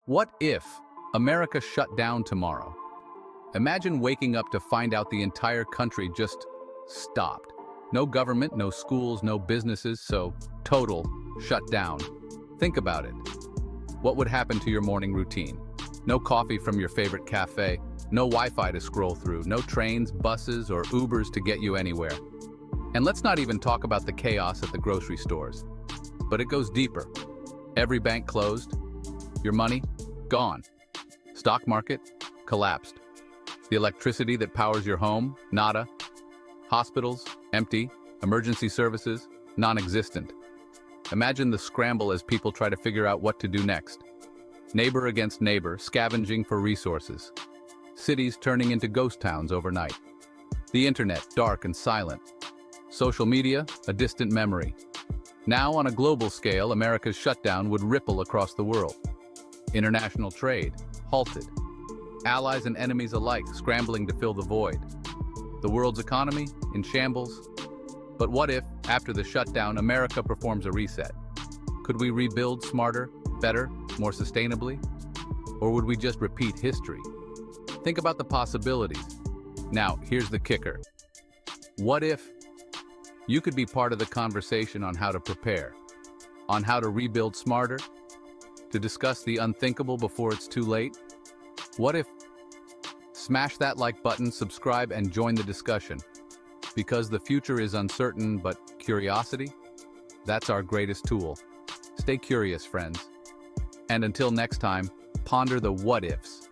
What if America shut down tomorrow? Imagine waking up to find out the entire country just stopped. No government, no schools, no businesses, so total shutdown. Think about it. What would happen to your morning routine? No coffee from your favorite cafe, no Wi-Fi to scroll through, no trains, buses, or Ubers to get you anywhere. And let's not even talk about the chaos at the grocery stores. But it goes deeper. Every bank closed, your money gone. Stock market collapsed. The electricity that powers your home, nada. Hospitals, empty. Emergency services, non-existent. Imagine the scramble as people try to figure out what to do next. Neighbor against neighbor, scavenging for resources. Cities turning into ghost towns overnight. The internet, dark and silent. Social media, a distant memory. Now, on a global scale, America's shutdown would ripple across the world. International trade, halted. Allies and enemies alike scrambling to fill the void. The world's economy, in shambles. But what if, after the shutdown, America performs a reset? Could we rebuild smarter, better, more sustainably? Or would we just repeat history? Think about the possibilities. Now, here's the kicker. What if you could be part of the conversation on how to prepare, on how to rebuild smarter, to discuss the unthinkable before it's too late? What if? Smash that like button, subscribe, and join the discussion. Because the future is uncertain, but curiosity? That's our greatest tool. Stay curious, friends. And until next time, ponder the what ifs.